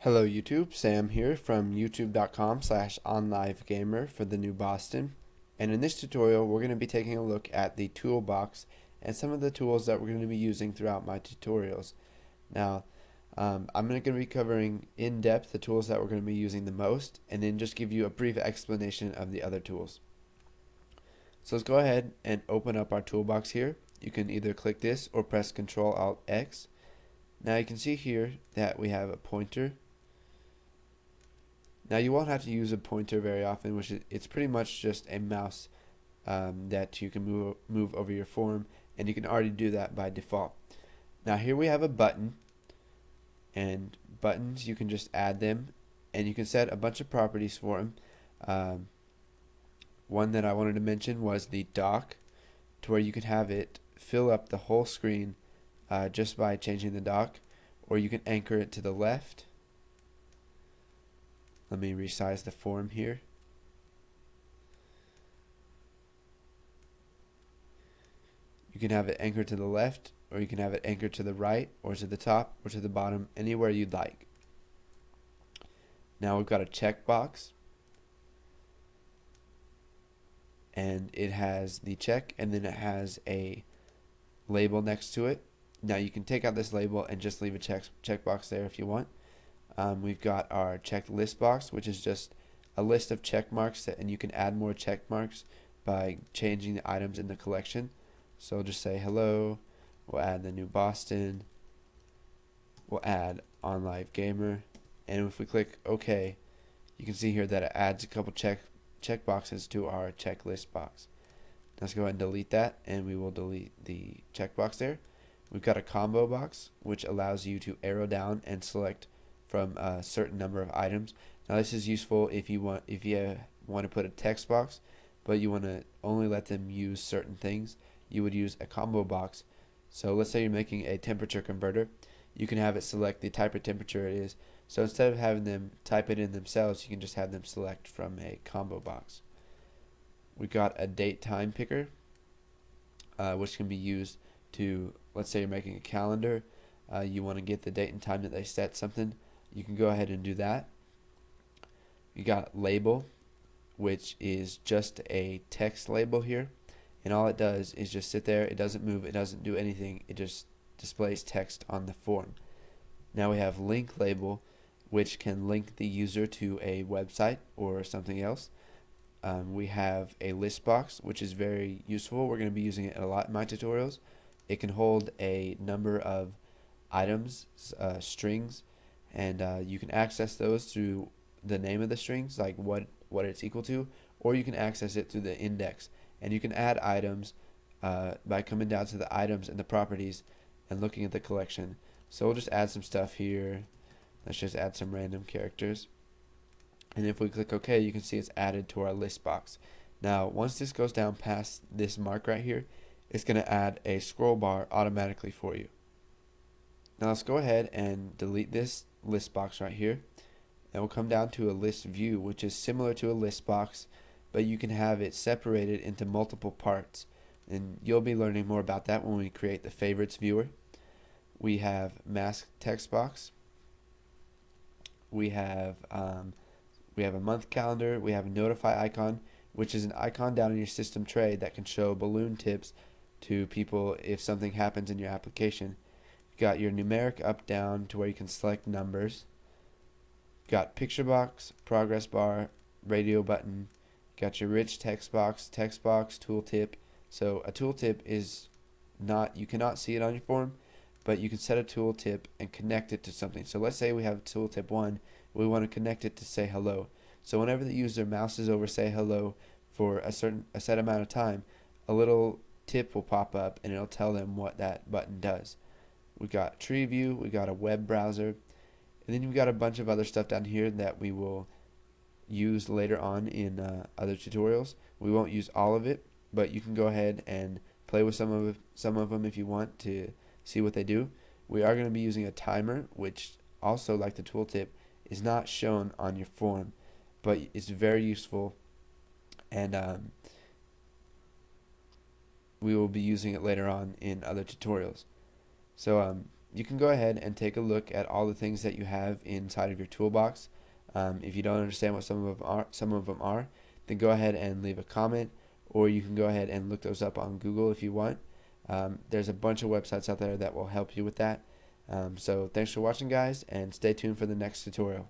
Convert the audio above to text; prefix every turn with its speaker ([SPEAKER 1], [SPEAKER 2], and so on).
[SPEAKER 1] Hello YouTube, Sam here from youtube.com/onlivegamer for the new Boston. And in this tutorial we're going to be taking a look at the toolbox and some of the tools that we're going to be using throughout my tutorials. Now I'm going to be covering in depth the tools that we're going to be using the most and then just give you a brief explanation of the other tools. So let's go ahead and open up our toolbox here. You can either click this or press Ctrl Alt X. Now you can see here that we have a pointer. Now you won't have to use a pointer very often, it's pretty much just a mouse that you can move over your form, and you can already do that by default. Now here we have a button, and buttons you can just add them, and you can set a bunch of properties for them. One that I wanted to mention was the dock, to where you can have it fill up the whole screen just by changing the dock, or you can anchor it to the left. Let me resize the form here. You can have it anchored to the left, or you can have it anchored to the right, or to the top, or to the bottom, anywhere you'd like. Now we've got a checkbox, and it has the check, and then it has a label next to it. Now you can take out this label and just leave a checkbox there if you want. We've got our checked list box, which is just a list of check marks, and you can add more check marks by changing the items in the collection. So just say hello, we'll add the new Boston, we'll add OnLive Gamer, and if we click OK, you can see here that it adds a couple check boxes to our checklist box. Let's go ahead and delete that, and we will delete the checkbox there. We've got a combo box, which allows you to arrow down and select from a certain number of items. Now this is useful if you want to put a text box, but you want to only let them use certain things. You would use a combo box. So let's say you're making a temperature converter. You can have it select the type of temperature it is. So instead of having them type it in themselves, you can just have them select from a combo box. We've got a date time picker, which can be used to, let's say you're making a calendar. You want to get the date and time that they set something. You can go ahead and do that. You got label, which is just a text label here, and all it does is just sit there. It doesn't move, it doesn't do anything, it just displays text on the form. Now we have link label, which can link the user to a website or something else. We have a list box, which is very useful. We're going to be using it a lot in my tutorials. It can hold a number of items, strings, and you can access those through the name of the strings, like what it's equal to, or you can access it through the index. And you can add items by coming down to the items and the properties and looking at the collection. So we'll just add some stuff here. Let's just add some random characters, and if we click OK, you can see it's added to our list box. Now once this goes down past this mark right here, it's going to add a scroll bar automatically for you. Now let's go ahead and delete this list box right here, and we'll come down to a list view, which is similar to a list box, but you can have it separated into multiple parts, and you'll be learning more about that when we create the favorites viewer. We have mask text box, we have a month calendar, we have a notify icon, which is an icon down in your system tray that can show balloon tips to people if something happens in your application. Got your numeric up down to where you can select numbers. Got picture box, progress bar, radio button. Got your rich text box, tooltip. So a tooltip is not, you cannot see it on your form, but you can set a tooltip and connect it to something. So let's say we have tooltip 1, we want to connect it to say hello. So whenever the user mouses over say hello for a set amount of time, a little tip will pop up and it'll tell them what that button does. We got tree view, we got a web browser, and then you've got a bunch of other stuff down here that we will use later on in other tutorials. We won't use all of it, but you can go ahead and play with some of them if you want to see what they do. We are going to be using a timer, which also, like the tooltip, is not shown on your form, but it's very useful, and we will be using it later on in other tutorials. So you can go ahead and take a look at all the things that you have inside of your toolbox. If you don't understand what some of them are, then go ahead and leave a comment, or you can go ahead and look those up on Google if you want. There's a bunch of websites out there that will help you with that. So thanks for watching, guys, and stay tuned for the next tutorial.